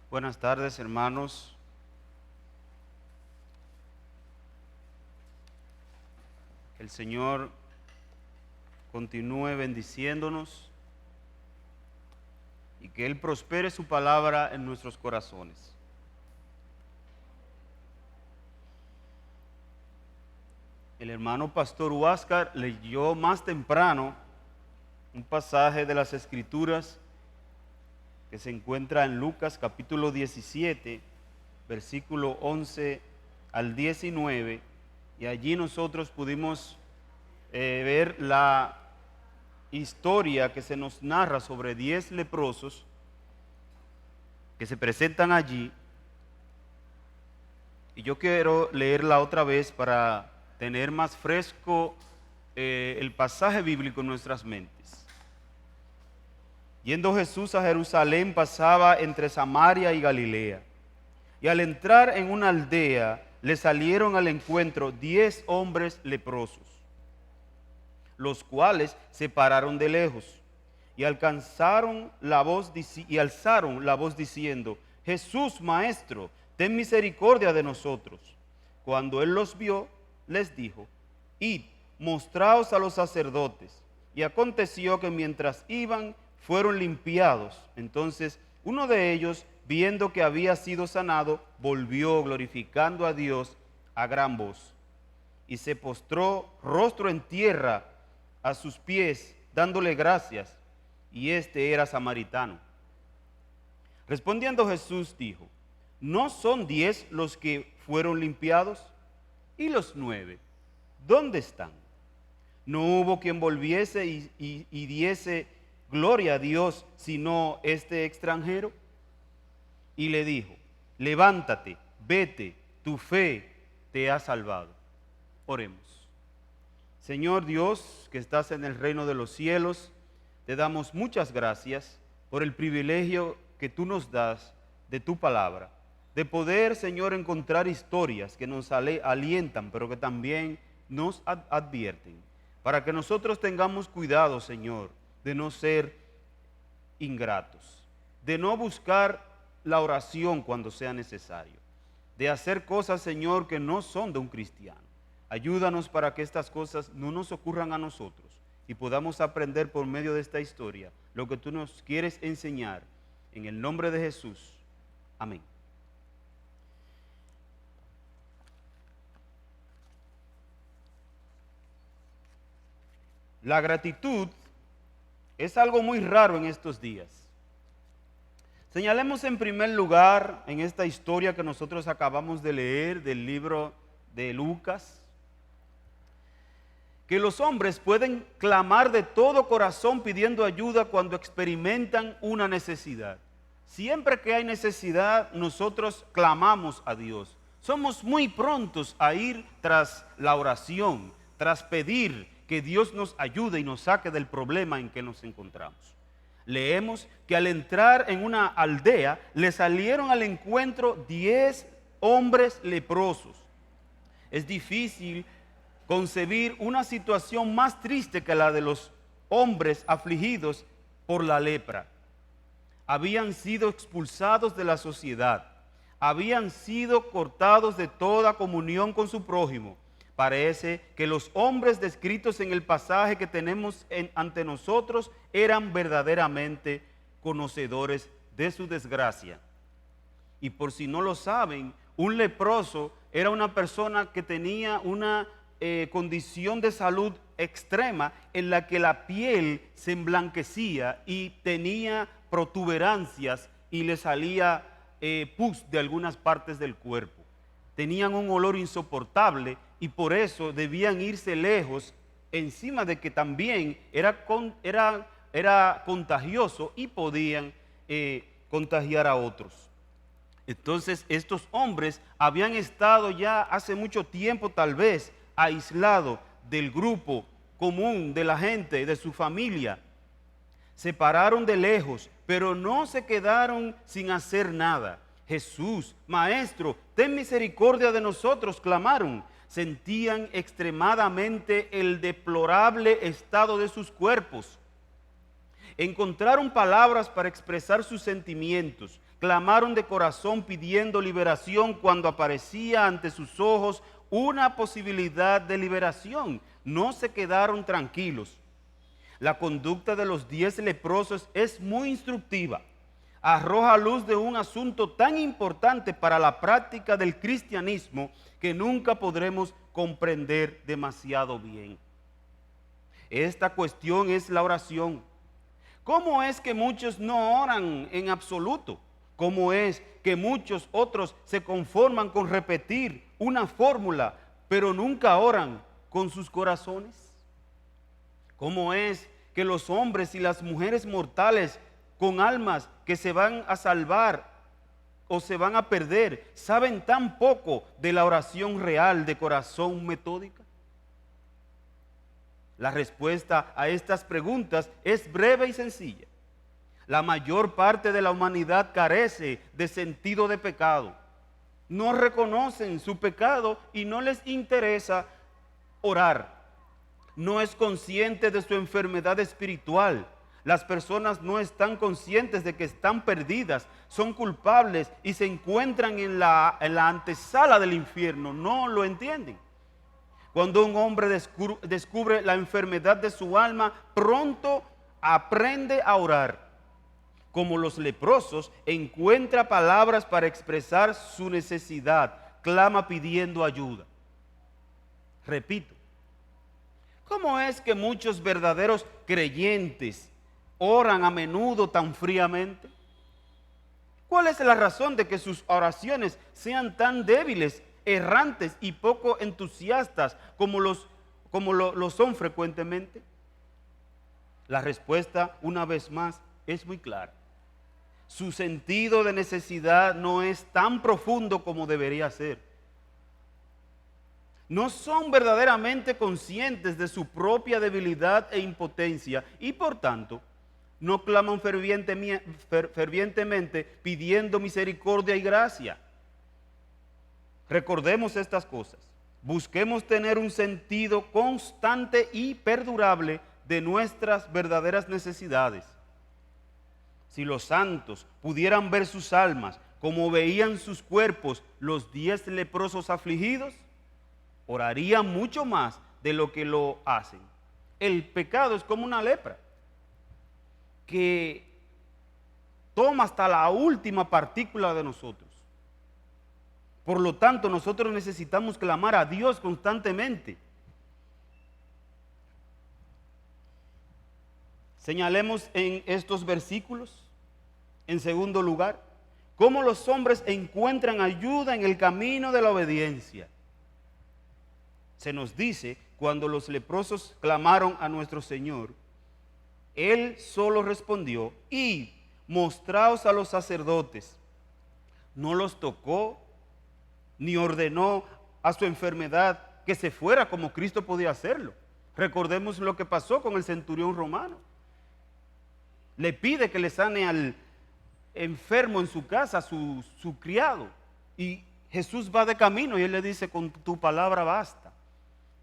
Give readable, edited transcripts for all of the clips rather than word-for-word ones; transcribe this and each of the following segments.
Buenas tardes, hermanos. Que el Señor continúe bendiciéndonos y que Él prospere su palabra en nuestros corazones. El hermano pastor Huáscar leyó más temprano un pasaje de las Escrituras que se encuentra en Lucas capítulo 17, versículo 11 al 19, y allí nosotros pudimos ver la historia que se nos narra sobre 10 leprosos que se presentan allí, y yo quiero leerla otra vez para tener más fresco el pasaje bíblico en nuestras mentes. Yendo Jesús a Jerusalén, pasaba entre Samaria y Galilea, y al entrar en una aldea le salieron al encuentro 10 hombres leprosos, los cuales se pararon de lejos y alzaron la voz diciendo: Jesús, Maestro, ten misericordia de nosotros. Cuando él los vio, les dijo: Id, mostraos a los sacerdotes. Y aconteció que mientras iban, fueron limpiados. Entonces uno de ellos, viendo que había sido sanado, volvió glorificando a Dios a gran voz, y se postró rostro en tierra a sus pies, dándole gracias, y este era samaritano. Respondiendo Jesús dijo: ¿no son 10 los que fueron limpiados? ¿Y los 9 dónde están? No hubo quien volviese y diese gloria a Dios, sino este extranjero. Y le dijo: levántate, vete, tu fe te ha salvado. Oremos. Señor Dios, que estás en el reino de los cielos, te damos muchas gracias por el privilegio que tú nos das de tu palabra, de poder, Señor, encontrar historias que nos alientan, pero que también nos advierten, para que nosotros tengamos cuidado, Señor, de no ser ingratos, de no buscar la oración cuando sea necesario, de hacer cosas, Señor, que no son de un cristiano. Ayúdanos para que estas cosas no nos ocurran a nosotros y podamos aprender por medio de esta historia lo que tú nos quieres enseñar. En el nombre de Jesús. Amén. La gratitud es algo muy raro en estos días. Señalemos en primer lugar en esta historia que nosotros acabamos de leer del libro de Lucas, que los hombres pueden clamar de todo corazón pidiendo ayuda cuando experimentan una necesidad. Siempre que hay necesidad, nosotros clamamos a Dios. Somos muy prontos a ir tras la oración, tras pedir que Dios nos ayude y nos saque del problema en que nos encontramos. Leemos que al entrar en una aldea, le salieron al encuentro 10 hombres leprosos. Es difícil concebir una situación más triste que la de los hombres afligidos por la lepra. Habían sido expulsados de la sociedad, habían sido cortados de toda comunión con su prójimo. Parece que los hombres descritos en el pasaje que tenemos ante nosotros eran verdaderamente conocedores de su desgracia. Y por si no lo saben, un leproso era una persona que tenía una condición de salud extrema en la que la piel se emblanquecía y tenía protuberancias y le salía pus de algunas partes del cuerpo. Tenían un olor insoportable y por eso debían irse lejos, encima de que también era contagioso y podían contagiar a otros. Entonces estos hombres habían estado ya hace mucho tiempo tal vez aislados del grupo común, de la gente, de su familia. Se pararon de lejos, pero no se quedaron sin hacer nada. Jesús, Maestro, ten misericordia de nosotros, clamaron. Sentían extremadamente el deplorable estado de sus cuerpos. Encontraron palabras para expresar sus sentimientos. clamaron de corazón pidiendo liberación cuando aparecía ante sus ojos una posibilidad de liberación. No se quedaron tranquilos. La conducta de los 10 leprosos es muy instructiva. Arroja luz de un asunto tan importante para la práctica del cristianismo que nunca podremos comprender demasiado bien. Esta cuestión es la oración. ¿Cómo es que muchos no oran en absoluto? ¿Cómo es que muchos otros se conforman con repetir una fórmula, pero nunca oran con sus corazones? ¿Cómo es que los hombres y las mujeres mortales con almas que se van a salvar o se van a perder saben tan poco de la oración real de corazón metódica? La respuesta a estas preguntas es breve y sencilla. La mayor parte de la humanidad carece de sentido de pecado. No reconocen su pecado y no les interesa orar. No es consciente de su enfermedad espiritual. Las personas no están conscientes de que están perdidas, son culpables y se encuentran en la antesala del infierno. No lo entienden. Cuando un hombre descubre la enfermedad de su alma, pronto aprende a orar. Como los leprosos, encuentra palabras para expresar su necesidad, clama pidiendo ayuda. Repito, ¿cómo es que muchos verdaderos creyentes oran a menudo tan fríamente? ¿Cuál es la razón de que sus oraciones sean tan débiles, errantes y poco entusiastas como lo son frecuentemente? La respuesta, una vez más, es muy clara. Su sentido de necesidad no es tan profundo como debería ser. No son verdaderamente conscientes de su propia debilidad e impotencia y por tanto no claman fervientemente pidiendo misericordia y gracia. Recordemos estas cosas. Busquemos tener un sentido constante y perdurable de nuestras verdaderas necesidades. Si los santos pudieran ver sus almas como veían sus cuerpos los 10 leprosos afligidos, orarían mucho más de lo que lo hacen. El pecado es como una lepra que toma hasta la última partícula de nosotros. Por lo tanto, nosotros necesitamos clamar a Dios constantemente. Señalemos en estos versículos, en segundo lugar, cómo los hombres encuentran ayuda en el camino de la obediencia. Se nos dice, cuando los leprosos clamaron a nuestro Señor, Él solo respondió, id, mostraos a los sacerdotes. No los tocó, ni ordenó a su enfermedad que se fuera como Cristo podía hacerlo. Recordemos lo que pasó con el centurión romano. Le pide que le sane al enfermo en su casa, su criado. Y Jesús va de camino y Él le dice, con tu palabra basta.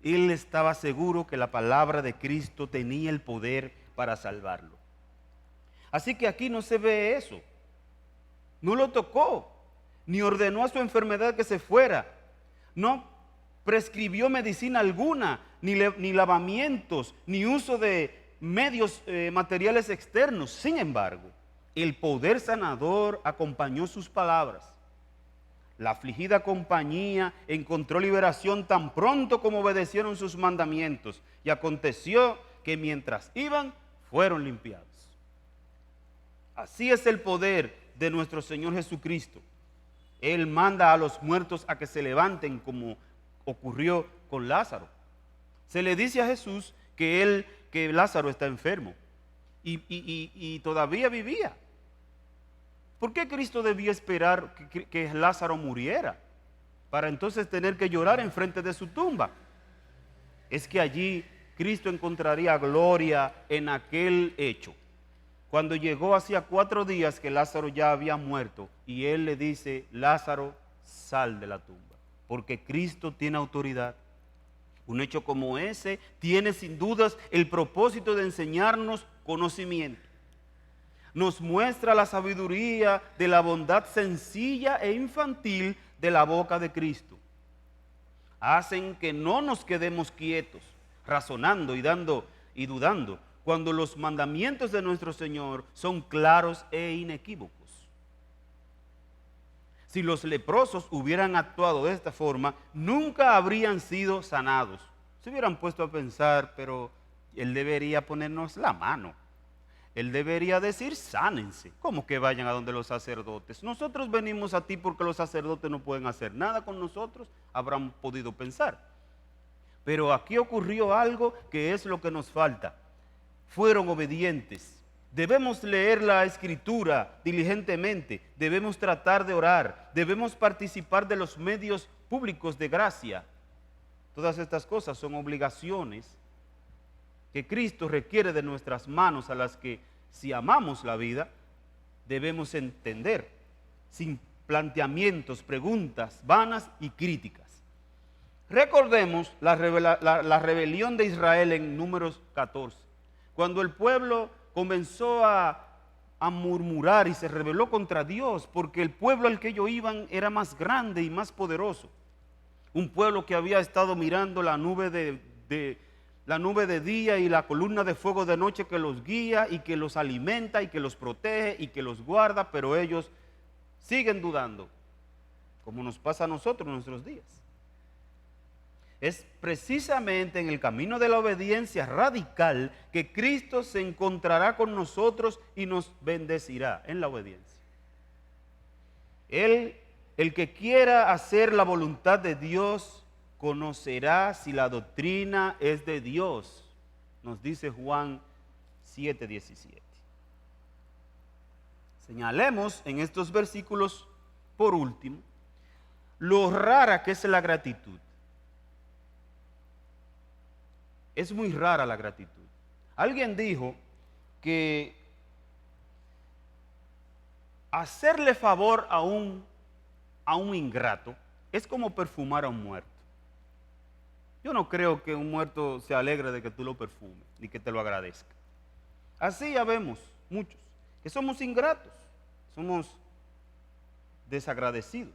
Él estaba seguro que la palabra de Cristo tenía el poder para salvarlo. Así que aquí no se ve eso. No lo tocó, ni ordenó a su enfermedad que se fuera. No prescribió medicina alguna, ni lavamientos, ni uso de medios materiales externos. Sin embargo, el poder sanador acompañó sus palabras. La afligida compañía encontró liberación tan pronto como obedecieron sus mandamientos. Y aconteció que mientras iban, fueron limpiados. Así es el poder de nuestro Señor Jesucristo. Él manda a los muertos a que se levanten, como ocurrió con Lázaro. Se le dice a Jesús que Lázaro está enfermo y todavía vivía. ¿Por qué Cristo debía esperar que Lázaro muriera para entonces tener que llorar enfrente de su tumba? Es que allí Cristo encontraría gloria en aquel hecho. Cuando llegó hacía 4 días que Lázaro ya había muerto y Él le dice, Lázaro, sal de la tumba, porque Cristo tiene autoridad. Un hecho como ese tiene sin dudas el propósito de enseñarnos conocimiento. nos muestra la sabiduría de la bondad sencilla e infantil de la boca de Cristo. Hacen que no nos quedemos quietos, razonando y dudando, cuando los mandamientos de nuestro Señor son claros e inequívocos. Si los leprosos hubieran actuado de esta forma, nunca habrían sido sanados. Se hubieran puesto a pensar, pero Él debería ponernos la mano. Él debería decir, sánense. ¿Cómo que vayan a donde los sacerdotes? Nosotros venimos a ti porque los sacerdotes no pueden hacer nada con nosotros, habrán podido pensar. Pero aquí ocurrió algo que es lo que nos falta. Fueron obedientes. Debemos leer la Escritura diligentemente, debemos tratar de orar, debemos participar de los medios públicos de gracia. Todas estas cosas son obligaciones que Cristo requiere de nuestras manos, a las que, si amamos la vida, debemos entender, sin planteamientos, preguntas vanas y críticas. Recordemos la rebelión de Israel en Números 14, cuando el pueblo comenzó a murmurar y se rebeló contra Dios, porque el pueblo al que ellos iban era más grande y más poderoso. Un pueblo que había estado mirando la nube de día y la columna de fuego de noche que los guía y que los alimenta y que los protege y que los guarda, pero ellos siguen dudando, como nos pasa a nosotros en nuestros días. Es precisamente en el camino de la obediencia radical que Cristo se encontrará con nosotros y nos bendecirá en la obediencia. Él, el que quiera hacer la voluntad de Dios, conocerá si la doctrina es de Dios, nos dice Juan 7:17. Señalemos en estos versículos, por último, lo rara que es la gratitud. Es muy rara la gratitud. Alguien dijo que hacerle favor a un ingrato es como perfumar a un muerto. Yo no creo que un muerto se alegre de que tú lo perfumes, ni que te lo agradezca. Así ya vemos muchos, que somos ingratos, somos desagradecidos.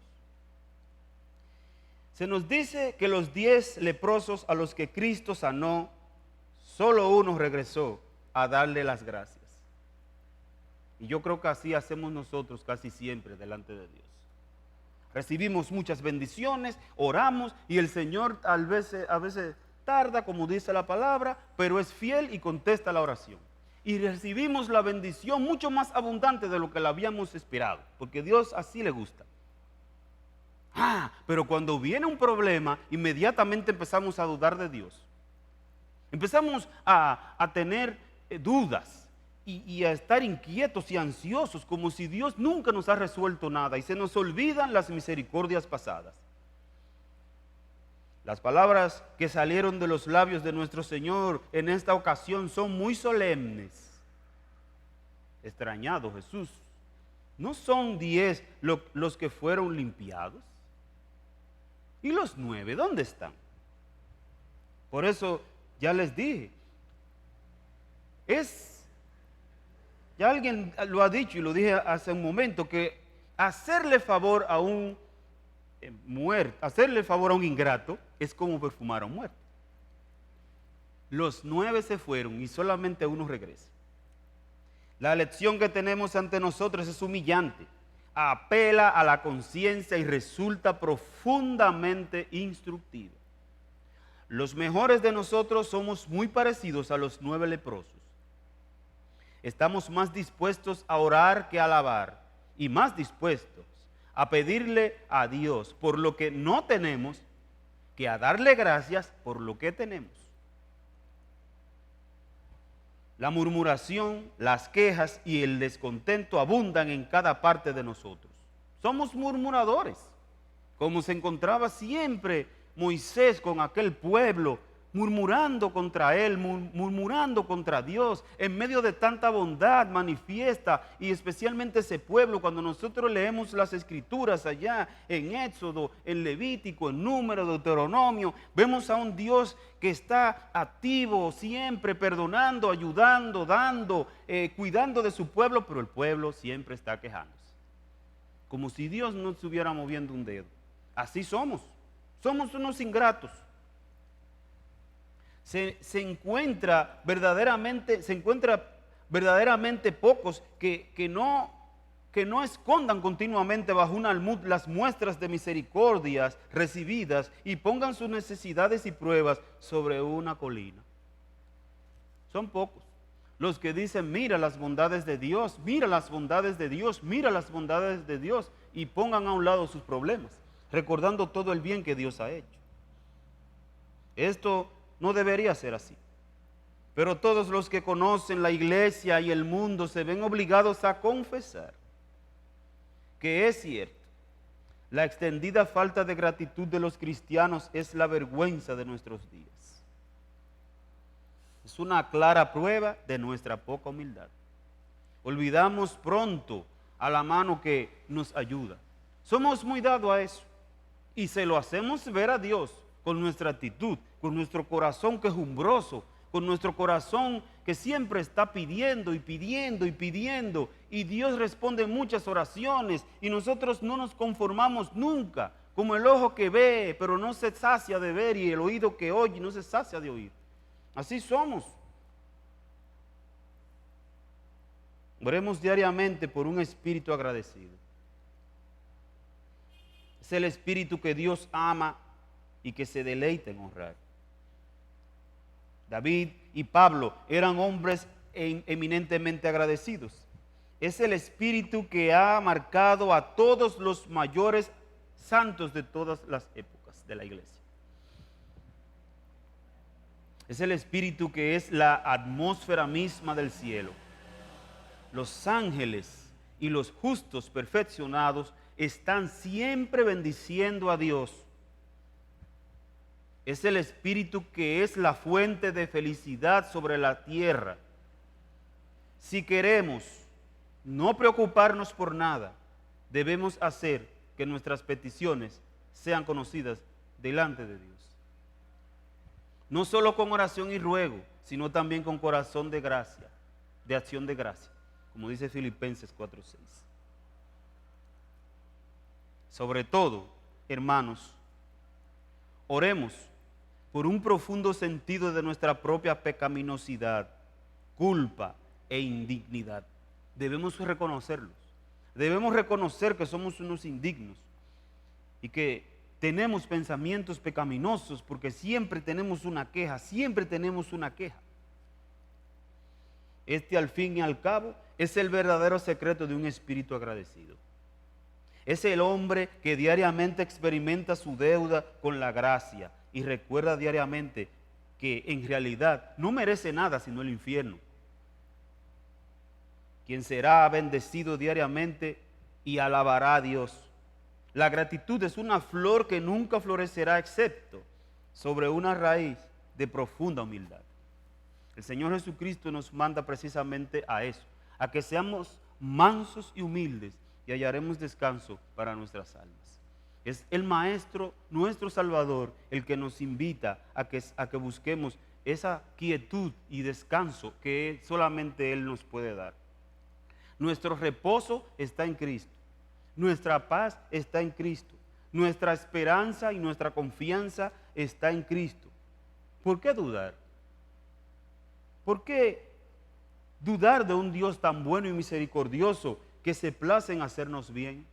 Se nos dice que los 10 leprosos a los que Cristo sanó, solo uno regresó a darle las gracias. Y yo creo que así hacemos nosotros casi siempre delante de Dios. Recibimos muchas bendiciones, oramos y el Señor a veces tarda, como dice la palabra, pero es fiel y contesta la oración. Y recibimos la bendición mucho más abundante de lo que la habíamos esperado, porque Dios así le gusta. Pero cuando viene un problema, inmediatamente empezamos a dudar de Dios. Empezamos a tener dudas y a estar inquietos y ansiosos, como si Dios nunca nos ha resuelto nada, y se nos olvidan las misericordias pasadas. Las palabras que salieron de los labios de nuestro Señor en esta ocasión son muy solemnes. Extrañado Jesús, ¿no son 10 los que fueron limpiados? ¿Y los 9 dónde están? Por eso ya les dije, ya alguien lo ha dicho y lo dije hace un momento, que hacerle favor a un muerto, hacerle favor a un ingrato es como perfumar a un muerto. Los 9 se fueron y solamente uno regresa. La lección que tenemos ante nosotros es humillante, apela a la conciencia y resulta profundamente instructiva. Los mejores de nosotros somos muy parecidos a los 9 leprosos. Estamos más dispuestos a orar que a alabar, y más dispuestos a pedirle a Dios por lo que no tenemos que a darle gracias por lo que tenemos. La murmuración, las quejas y el descontento abundan en cada parte de nosotros. Somos murmuradores, como se encontraba siempre Moisés con aquel pueblo murmurando contra Él, murmurando contra Dios, en medio de tanta bondad manifiesta, y especialmente ese pueblo, cuando nosotros leemos las Escrituras allá en Éxodo, en Levítico, en Número, Deuteronomio, vemos a un Dios que está activo siempre, perdonando, ayudando, dando, cuidando de su pueblo, pero el pueblo siempre está quejándose, como si Dios no estuviera moviendo un dedo. Así somos unos ingratos. Se encuentra verdaderamente pocos que no escondan continuamente bajo un almud las muestras de misericordias recibidas y pongan sus necesidades y pruebas sobre una colina. Son pocos los que dicen: mira las bondades de Dios, mira las bondades de Dios, mira las bondades de Dios, y pongan a un lado sus problemas, recordando todo el bien que Dios ha hecho. Esto no debería ser así. Pero todos los que conocen la iglesia y el mundo se ven obligados a confesar que es cierto, la extendida falta de gratitud de los cristianos es la vergüenza de nuestros días. Es una clara prueba de nuestra poca humildad. Olvidamos pronto a la mano que nos ayuda. Somos muy dados a eso y se lo hacemos ver a Dios con nuestra actitud, con nuestro corazón quejumbroso, con nuestro corazón que siempre está pidiendo y pidiendo y pidiendo, y Dios responde muchas oraciones, y nosotros no nos conformamos nunca, como el ojo que ve pero no se sacia de ver, y el oído que oye no se sacia de oír. Así somos. Oremos diariamente por un espíritu agradecido. Es el espíritu que Dios ama y que se deleita en honrar. David y Pablo eran hombres eminentemente agradecidos. Es el espíritu que ha marcado a todos los mayores santos de todas las épocas de la iglesia. Es el espíritu que es la atmósfera misma del cielo. Los ángeles y los justos perfeccionados están siempre bendiciendo a Dios. Es el espíritu que es la fuente de felicidad sobre la tierra. Si queremos no preocuparnos por nada, debemos hacer que nuestras peticiones sean conocidas delante de Dios. No solo con oración y ruego, sino también con corazón de gracia, de acción de gracia, como dice Filipenses 4:6. Sobre todo, hermanos, oremos por un profundo sentido de nuestra propia pecaminosidad, culpa e indignidad. Debemos reconocerlos. Debemos reconocer que somos unos indignos y que tenemos pensamientos pecaminosos, porque siempre tenemos una queja, siempre tenemos una queja. Este, al fin y al cabo, es el verdadero secreto de un espíritu agradecido. Es el hombre que diariamente experimenta su deuda con la gracia y recuerda diariamente que en realidad no merece nada sino el infierno. Quien será bendecido diariamente y alabará a Dios. La gratitud es una flor que nunca florecerá excepto sobre una raíz de profunda humildad. El Señor Jesucristo nos manda precisamente a eso, a que seamos mansos y humildes, y hallaremos descanso para nuestras almas. Es el Maestro, nuestro Salvador, el que nos invita a que busquemos esa quietud y descanso que solamente Él nos puede dar. Nuestro reposo está en Cristo. Nuestra paz está en Cristo. Nuestra esperanza y nuestra confianza está en Cristo. ¿Por qué dudar? ¿Por qué dudar de un Dios tan bueno y misericordioso que se place en hacernos bien?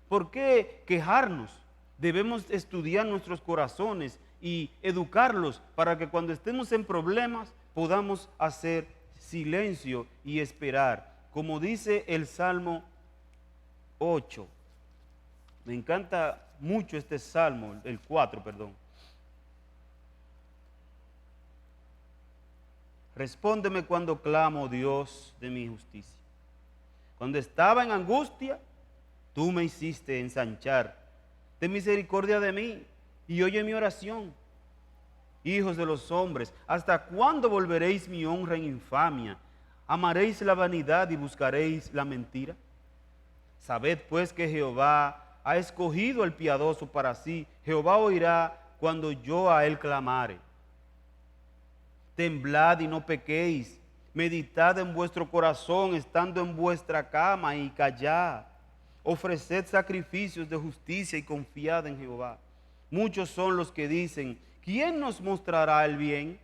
¿Por qué quejarnos? Debemos estudiar nuestros corazones y educarlos para que cuando estemos en problemas podamos hacer silencio y esperar. Como dice el Salmo 8. Me encanta mucho este Salmo, el 4, perdón. Respóndeme cuando clamo, Dios de mi justicia. Cuando estaba en angustia, tú me hiciste ensanchar. Ten misericordia de mí y oye mi oración. hijos de los hombres, ¿hasta cuándo volveréis mi honra en infamia? ¿Amaréis la vanidad y buscaréis la mentira? Sabed pues que Jehová ha escogido al piadoso para sí. Jehová oirá cuando yo a él clamare. Temblad y no pequéis. Meditad en vuestro corazón estando en vuestra cama y callad. Ofreced sacrificios de justicia y confiad en Jehová. Muchos son los que dicen, ¿quién nos mostrará el bien?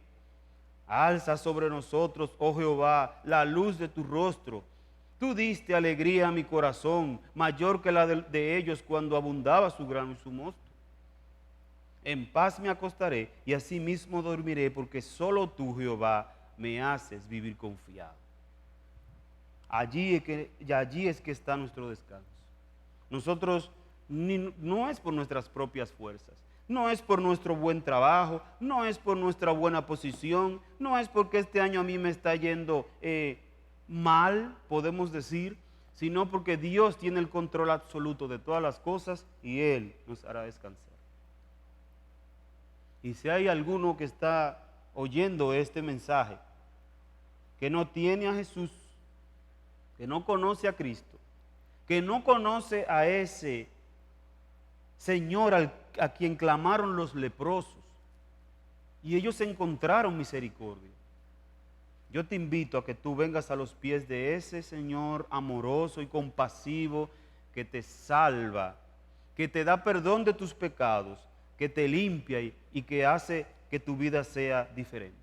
Alza sobre nosotros, oh Jehová, la luz de tu rostro. Tú diste alegría a mi corazón, mayor que la de ellos cuando abundaba su grano y su mosto. En paz me acostaré y asimismo dormiré, porque solo tú, Jehová, me haces vivir confiado. Allí es que está nuestro descanso. Nosotros no es por nuestras propias fuerzas, no es por nuestro buen trabajo, no es por nuestra buena posición, no es porque este año a mí me está yendo mal, podemos decir, sino porque Dios tiene el control absoluto de todas las cosas y Él nos hará descansar. Y si hay alguno que está oyendo este mensaje, que no tiene a Jesús, que no conoce a Cristo, que no conoce a ese Señor a quien clamaron los leprosos, y ellos encontraron misericordia, yo te invito a que tú vengas a los pies de ese Señor amoroso y compasivo que te salva, que te da perdón de tus pecados, que te limpia y que hace que tu vida sea diferente.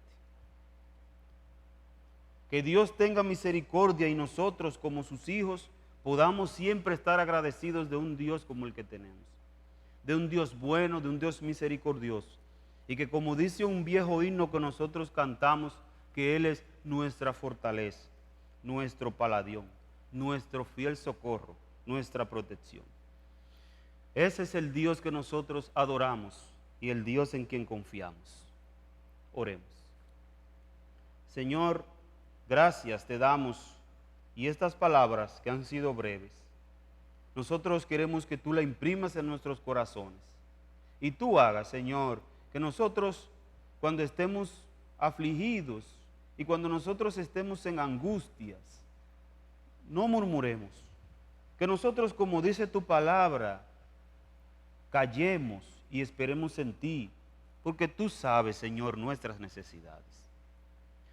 Que Dios tenga misericordia y nosotros como sus hijos podamos siempre estar agradecidos de un Dios como el que tenemos, de un Dios bueno, de un Dios misericordioso, y que como dice un viejo himno que nosotros cantamos, que Él es nuestra fortaleza, nuestro paladio, nuestro fiel socorro, nuestra protección. Ese es el Dios que nosotros adoramos y el Dios en quien confiamos. Oremos. Señor, gracias te damos, y estas palabras que han sido breves, nosotros queremos que tú la imprimas en nuestros corazones y tú hagas, Señor, que nosotros cuando estemos afligidos y cuando nosotros estemos en angustias, no murmuremos, que nosotros, como dice tu palabra, callemos y esperemos en ti, porque tú sabes, Señor, nuestras necesidades.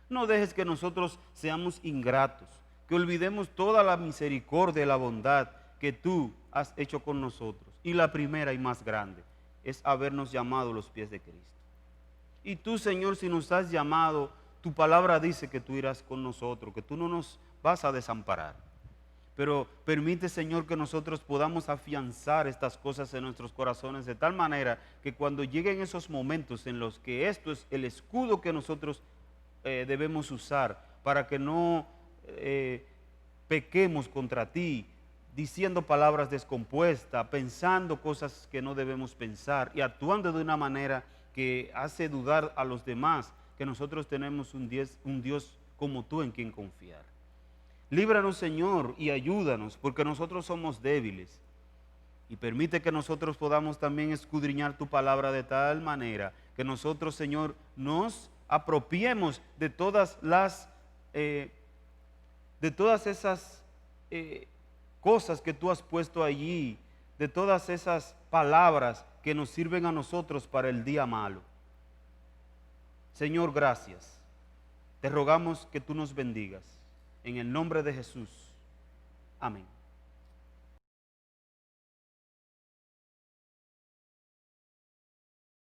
No dejes que nosotros seamos ingratos, que olvidemos toda la misericordia y la bondad que tú has hecho con nosotros. Y la primera y más grande es habernos llamado a los pies de Cristo. Y tú, Señor, si nos has llamado, tu palabra dice que tú irás con nosotros, que tú no nos vas a desamparar. Pero permite, Señor, que nosotros podamos afianzar estas cosas en nuestros corazones de tal manera que cuando lleguen esos momentos en los que esto es el escudo que nosotros debemos usar para que no pequemos contra ti, diciendo palabras descompuestas, pensando cosas que no debemos pensar y actuando de una manera que hace dudar a los demás que nosotros tenemos un Dios como tú en quien confiar. Líbranos, Señor, y ayúdanos, porque nosotros somos débiles. Y permite que nosotros podamos también escudriñar tu palabra de tal manera que nosotros, Señor, nos apropiemos de todas esas cosas que tú has puesto allí, de todas esas palabras que nos sirven a nosotros para el día malo. Señor, gracias. Te rogamos que tú nos bendigas. En el nombre de Jesús. Amén.